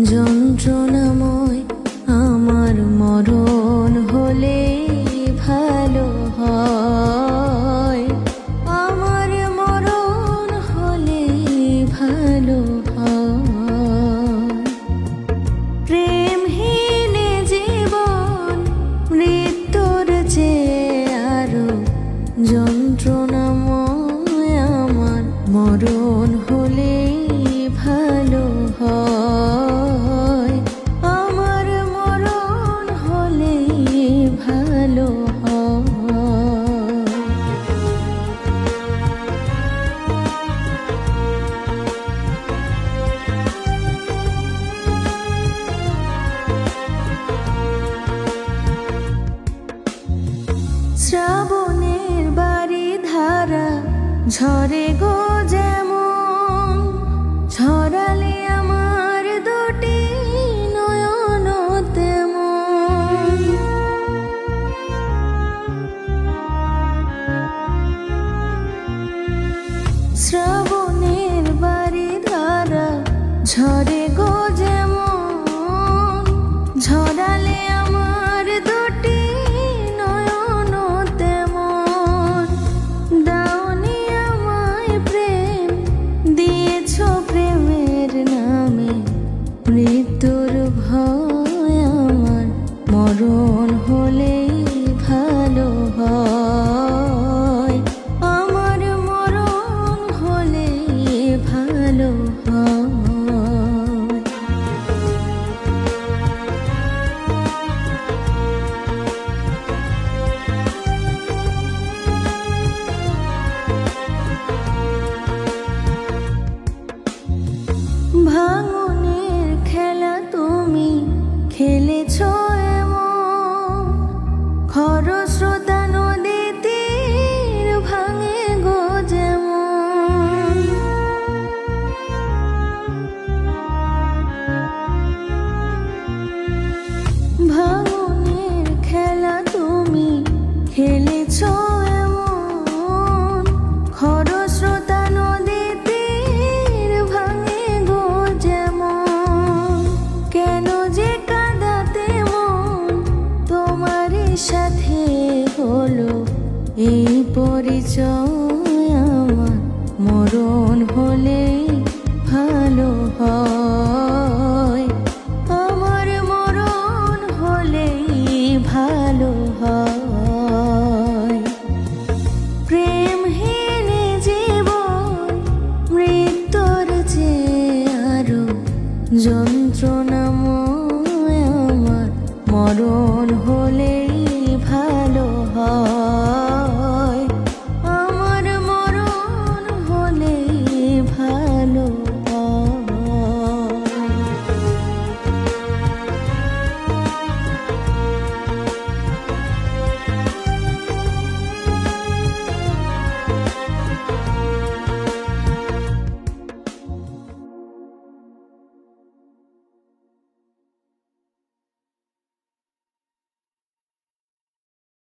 যন্ত্রণাময় আমার মরণ হলে ভালো হয়, আমার মরণ হলে ভালো হয়। প্রেমহীন জীবন মৃত্যুর চেয়ে আরো যন্ত্রণাময় আমার মরণ হলে ভালো হয়, আমার মরণ হলে ভালো হয়। শ্রাবণের বাড়ি ধারা ঝরে গো যেমন, ঝরালে আমার দুটি নয়ন তেমন। শ্রাবণের বাড়ি ধারা ঝরে গো যেমন, ঝরালে আমার দুটি নয়ন তেমন। দাওনি আমায় প্রেম, দিয়েছ প্রেমের নামে মৃত্যুর ভয়, আমার মরণ হলেই ভালো হয়, আমার মরণ হলেই ভালো হয়। ভাঙনের খেলা তুমি খেলেছ এমন, খরস্রোতা নদী তীর ভাঙে গো যেমন। ভাঙনের খেলা তুমি খেলেছ এমন, খরস্রোতা নদী তীর ভাঙে গো যেমন। কেন যে কাঁদাতে মন তোমারই সাথে হলো এই পরিচয়, আমার মরণ হলেই ভালো হয়, আমার মরণ হলেই ভালো হয়। প্রেমহীন জীবন মৃত্যুর চেয়ে আরো যন্ত্রণাময়, আমার মরণ হলেই